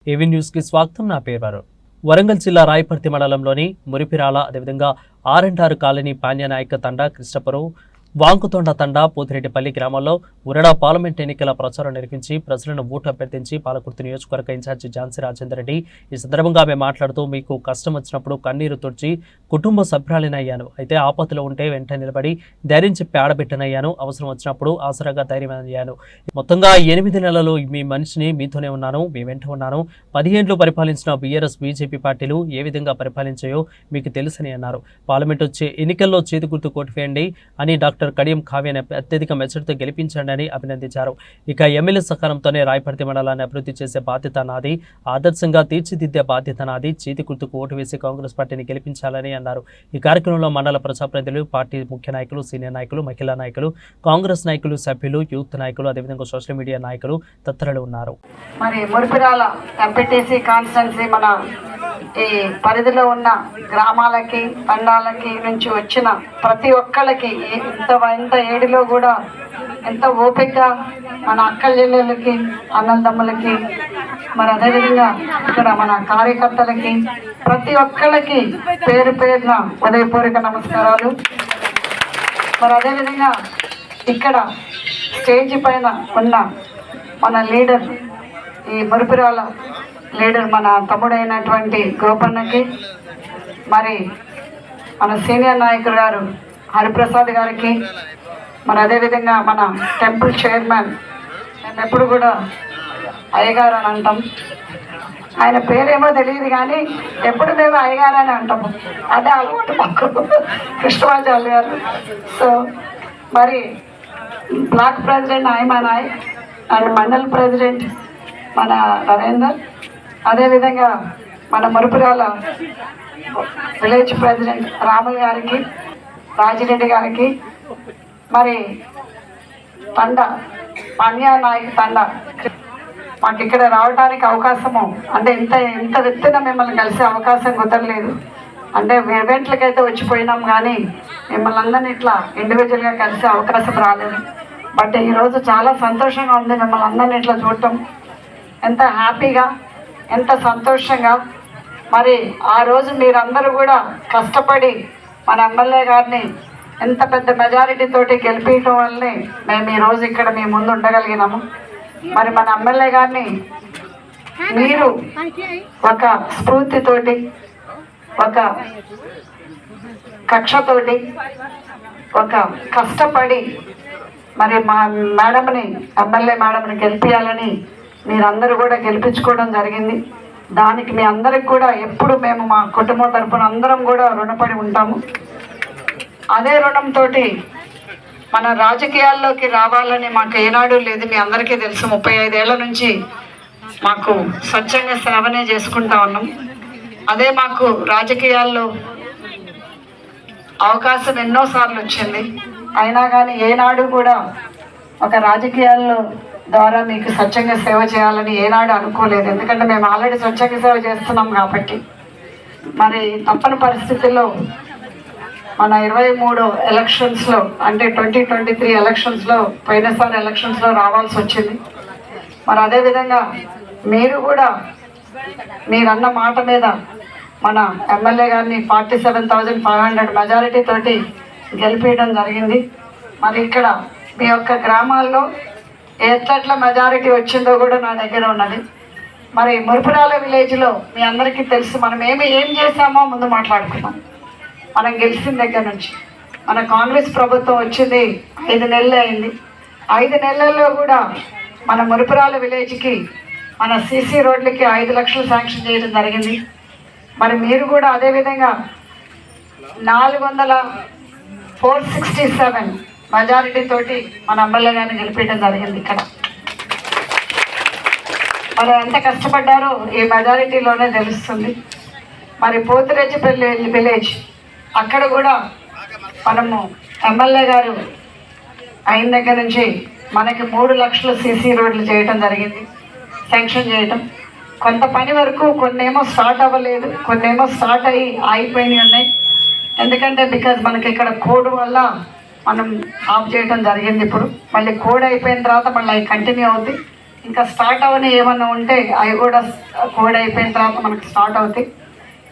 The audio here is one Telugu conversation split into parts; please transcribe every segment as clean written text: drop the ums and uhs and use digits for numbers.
ఏవీ న్యూస్ కి స్వాగతం. నా పేరు వరుణ్. వరంగల్ జిల్లా రాయపర్తి మండలంలోని మురిపిరాల అదేవిధంగా ఆర్&ఆర్ కాలనీ పాండ్యనాయక తండా కృష్ణపురం వాంకుతొండ తండా పోతిరెడ్డిపల్లి గ్రామాల్లో ఉరడా పార్లమెంట్ ఎన్నికల ప్రచారం నిర్వహించి ప్రజలను ఓటు అభ్యర్థించి పాలకుర్తి నియోజకవర్గ ఇన్ఛార్జి ఝాన్సీ రాజేందర్ రెడ్డి ఈ సందర్భంగా ఆమె మాట్లాడుతూ, మీకు కష్టం వచ్చినప్పుడు కన్నీరు తుడిచి కుటుంబ సభ్యురాలినయ్యాను. అయితే ఆపదలో ఉంటే వెంట నిలబడి ధైర్యం చెప్పి ఆడబిడ్డనయ్యాను. అవసరం వచ్చినప్పుడు ఆసరాగా ధైర్యం అయ్యాను. మొత్తంగా 8 నెలలు మీ మనిషిని మీతోనే ఉన్నాను, మీ వెంట ఉన్నాను. 10 ఏళ్లు పరిపాలించిన బీఆర్ఎస్ బీజేపీ పార్టీలు ఏ విధంగా పరిపాలించాయో మీకు తెలుసని అన్నారు. పార్లమెంట్ వచ్చే ఎన్నికల్లో చేతి గుర్తు కోటు వేయండి అని డాక్టర్ కడియం కావ్యాన్ని అత్యధిక మెజార్టీతో గెలిపించండి అని అభినందించారు. ఇక ఎమ్మెల్యే సహకారంతోనే రాయపర్తి మండలాన్ని అభివృద్ధి చేసే బాధ్యత నాది, ఆదర్శంగా తీర్చిదిద్దే బాధ్యత నాది. చేతి గుర్తుకు ఓటు వేసి కాంగ్రెస్ పార్టీని గెలిపించాలని అన్నారు. ఈ కార్యక్రమంలో మండల ప్రజాప్రతినిధులు, పార్టీ ముఖ్య నాయకులు, సీనియర్ నాయకులు, మహిళా నాయకులు, కాంగ్రెస్ నాయకులు, సభ్యులు, యూత్ నాయకులు, అదేవిధంగా సోషల్ మీడియా నాయకులు తదితరులు ఉన్నారు. మరి మురిపిరాల ఎంపీటీసీ కాన్స్టిట్యున్సీ మన ఈ పరిధిలో ఉన్న గ్రామాలకి తండాలకి నుంచి వచ్చిన ప్రతి ఒక్కళ్ళకి ఇంత ఏడిలో కూడా ఎంత ఓపికగా మన అక్క చెల్లెళ్ళకి, అన్నదమ్ములకి, మరి అదేవిధంగా ఇక్కడ మన కార్యకర్తలకి ప్రతి ఒక్కళ్ళకి పేరు పేరున ఉదయపూర్వక నమస్కారాలు. మరి అదేవిధంగా ఇక్కడ స్టేజ్ పైన ఉన్న మన లీడర్, ఈ మురిపిరాల లీడర్ మన తమ్ముడైనటువంటి గోపన్నకి, మరి మన సీనియర్ నాయకుడు గారు హరిప్రసాద్ గారికి, మరి అదేవిధంగా మన టెంపుల్ చైర్మన్, మేము ఎప్పుడు కూడా అయ్యగారు అని అంటాం, ఆయన పేరేమో తెలియదు కానీ ఎప్పుడు మేము అయ్యగారు అని అంటాము, అదే అలవాటు మాకు, కృష్ణమాచార్య గారు. సో మరి బ్లాక్ ప్రెసిడెంట్ ఆయమా నాయక్ అండ్ మండల్ ప్రెసిడెంట్ మన రవీందర్, అదేవిధంగా మన మురిపిరాల విలేజ్ ప్రెసిడెంట్ రాములు గారికి, రాజిరెడ్డి గారికి, మరి తండ పాండ్యనాయక తండ మాకు ఇక్కడ రావడానికి అవకాశము, అంటే ఇంత వ్యక్తిన మిమ్మల్ని కలిసే అవకాశం కుదరలేదు. అంటే ఈవెంట్లకైతే వచ్చిపోయినాం కానీ మిమ్మల్ని అందరినీ ఇట్లా ఇండివిజువల్గా కలిసే అవకాశం రాలేదు. బట్ ఈరోజు చాలా సంతోషంగా ఉంది మిమ్మల్ని అందరినీ ఇట్లా చూడటం, ఎంత హ్యాపీగా, ఎంత సంతోషంగా. మరి ఆ రోజు మీరందరూ కూడా కష్టపడి మన ఎమ్మెల్యే గారిని ఎంత పెద్ద మెజారిటీ తోటి గెలిపించడం వల్లనే మేము ఈరోజు ఇక్కడ మీ ముందు ఉండగలిగినాము. మరి మన ఎమ్మెల్యే గారిని మీరు ఒక స్ఫూర్తితోటి, ఒక కక్షతోటి, ఒక కష్టపడి మరి మా మేడంని, ఎమ్మెల్యే మేడంని గెలిపించాలని మీరందరూ కూడా గెలిపించుకోవడం జరిగింది. దానికి మీ అందరికి కూడా ఎప్పుడు మేము మా కుటుంబం తరఫున అందరం కూడా రుణపడి ఉంటాము. అదే రుణంతో మన రాజకీయాల్లోకి రావాలని మాకు ఏనాడు లేదు, మీ అందరికీ తెలుసు. 35 ఏళ్ల నుంచి మాకు స్వచ్ఛంగా సేవనే చేసుకుంటా ఉన్నాం. అదే మాకు రాజకీయాల్లో అవకాశం ఎన్నోసార్లు వచ్చింది, అయినా కానీ ఏనాడు కూడా ఒక రాజకీయాల్లో ద్వారా మీకు స్వచ్ఛంగా సేవ చేయాలని ఏనాడు అనుకోలేదు. ఎందుకంటే మేము ఆల్రెడీ స్వచ్ఛంగా సేవ చేస్తున్నాం కాబట్టి. మరి తప్పని పరిస్థితుల్లో మన 23 ఎలక్షన్స్లో, అంటే 2023 ఎలక్షన్స్లో, పోయినసారి ఎలక్షన్స్లో రావాల్సి వచ్చింది. మరి అదేవిధంగా మీరు కూడా మీరన్న మాట మీద మన ఎమ్మెల్యే గారిని 47,500 మెజారిటీ తోటి గెలిపించడం జరిగింది. మరి ఇక్కడ మీ యొక్క గ్రామాల్లో ఎట్లట్ల మెజారిటీ వచ్చిందో కూడా నా దగ్గర ఉన్నది. మరి మురిపిరాల విలేజ్లో మీ అందరికీ తెలుసు మనం ఏం చేశామో ముందు మాట్లాడుకున్నాం. మనం గెలిచిన దగ్గర నుంచి మన కాంగ్రెస్ ప్రభుత్వం వచ్చింది 5 నెలలు అయింది. 5 నెలల్లో కూడా మన మురిపిరాల విలేజ్కి మన సీసీ రోడ్లకి 5 లక్షలు శాంక్షన్ చేయడం జరిగింది. మరి మీరు కూడా అదేవిధంగా 467 మెజారిటీ తోటి మన ఎమ్మెల్యే గారిని గెలిపించడం జరిగింది. ఇక్కడ మరి ఎంత కష్టపడ్డారో ఈ మెజారిటీలోనే తెలుస్తుంది. మరి పోతిరెడ్డిపల్లి విలేజ్, అక్కడ కూడా మనము ఎమ్మెల్యే గారు అయిన దగ్గర నుంచి మనకి 3 లక్షల సీసీ రోడ్లు చేయటం జరిగింది, శాంక్షన్ చేయటం. కొంత పని వరకు కొన్నేమో స్టార్ట్ అవ్వలేదు, కొన్నేమో స్టార్ట్ అయ్యి ఆగిపోయినాయి ఉన్నాయి. ఎందుకంటే బికాజ్ మనకి ఇక్కడ కోడ్ వల్ల మనం ఆఫ్ చేయడం జరిగింది. ఇప్పుడు మళ్ళీ కోడ్ అయిపోయిన తర్వాత మళ్ళీ కంటిన్యూ అవుతుంది. ఇంకా స్టార్ట్ అవని ఏమన్నా ఉంటే అవి కూడా కోడ్ అయిపోయిన తర్వాత మనకి స్టార్ట్ అవుతాయి.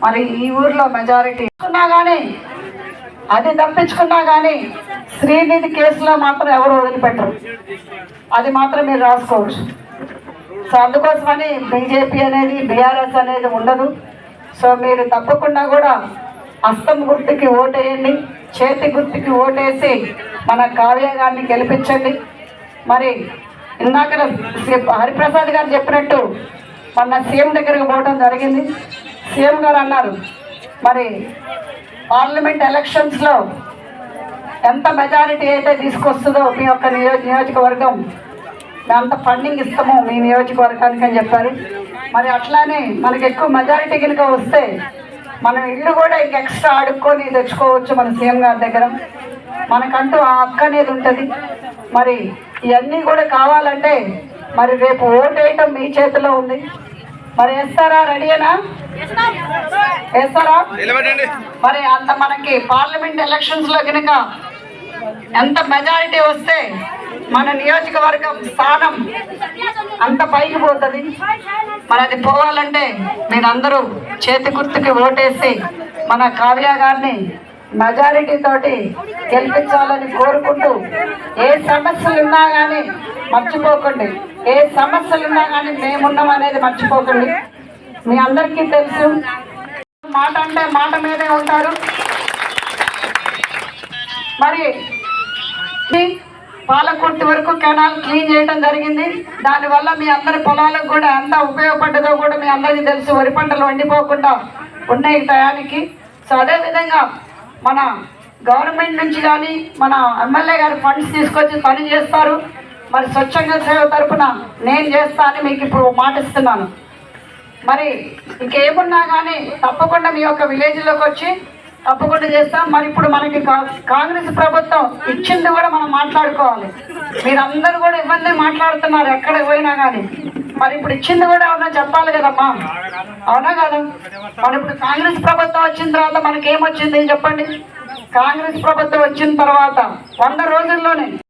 మరి ఈ ఊర్లో మెజారిటీ ఉన్నా కానీ అది తప్పించుకున్నా కానీ శ్రీనిధి కేసులో మాత్రం ఎవరు వదిలిపెట్టరు, అది మాత్రం మీరు రాసుకోవచ్చు. సో అందుకోసమని బీజేపీ అనేది బీఆర్ఎస్ అనేది ఉండదు. సో మీరు తప్పకుండా కూడా హస్తం గుర్తుకి ఓటేయండి, చేతి గుర్తుకి ఓటేసి మన కావ్య గారిని గెలిపించండి. మరి ఇందాక హరిప్రసాద్ గారు చెప్పినట్టు మొన్న సీఎం దగ్గరికి పోవడం జరిగింది. సీఎం గారు అన్నారు మరి పార్లమెంట్ ఎలక్షన్స్లో ఎంత మెజారిటీ అయితే తీసుకొస్తుందో మీ యొక్క నియోజకవర్గం అంత ఫండింగ్ ఇస్తాము మీ నియోజకవర్గానికి అని చెప్పారు. మరి అట్లానే మనకి ఎక్కువ మెజారిటీ కనుక వస్తే మనం ఇల్లు కూడా ఇంక ఎక్స్ట్రా అడుక్కొని తెచ్చుకోవచ్చు మన సీఎం గారి దగ్గర. మనకంటూ ఆ హక్కు అనేది ఉంటుంది. మరి ఇవన్నీ కూడా కావాలంటే మరి రేపు ఓటు వేయటం మీ చేతిలో ఉంది. మరి వేస్తారా? రెడీనా? వేస్తారా? మరి అంత మనకి పార్లమెంట్ ఎలక్షన్స్లో కనుక ఎంత మెజారిటీ వస్తే మన నియోజకవర్గం స్థానం అంత పైకి పోతుంది. మరి అది పోవాలంటే మీరందరూ చేతి గుర్తుకి ఓటేసి మన కావ్య గారిని మెజారిటీ తోటి గెలిపించాలని కోరుకుంటూ, ఏ సమస్యలు ఉన్నా కానీ మర్చిపోకండి, ఏ సమస్యలు ఉన్నా కానీ మేమున్నాం అనేది మర్చిపోకండి. మీ అందరికీ తెలుసు మాట అంటే మాట మీదే ఉంటారు. మరి పాలకుర్తి వరకు కెనాల్ క్లీన్ చేయడం జరిగింది. దానివల్ల మీ అందరి పొలాలకు కూడా ఎంత ఉపయోగపడ్డదో కూడా మీ అందరికీ తెలుసు. వరి పంటలు వండిపోకుండా ఉన్నాయి టయానికి. సో అదేవిధంగా మన గవర్నమెంట్ నుంచి కానీ మన ఎమ్మెల్యే గారు ఫండ్స్ తీసుకొచ్చి పని చేస్తారు. మరి స్వచ్ఛంద సేవ తరఫున నేను చేస్తా అని మీకు ఇప్పుడు మాటిస్తున్నాను. మరి ఇంకేమున్నా కానీ తప్పకుండా మీ యొక్క విలేజ్లోకి వచ్చి తప్పకుండా చేస్తాం. మరి ఇప్పుడు మనకి కాంగ్రెస్ ప్రభుత్వం ఇచ్చింది కూడా మనం మాట్లాడుకోవాలి. మీరందరూ కూడా ఇబ్బంది మాట్లాడుతున్నారు ఎక్కడికి పోయినా కానీ. మరి ఇప్పుడు ఇచ్చింది కూడా ఏమన్నా చెప్పాలి కదమ్మా, అవునా కదా? మరి ఇప్పుడు కాంగ్రెస్ ప్రభుత్వం వచ్చిన తర్వాత మనకేమొచ్చింది చెప్పండి. కాంగ్రెస్ ప్రభుత్వం వచ్చిన తర్వాత 100 రోజుల్లోనే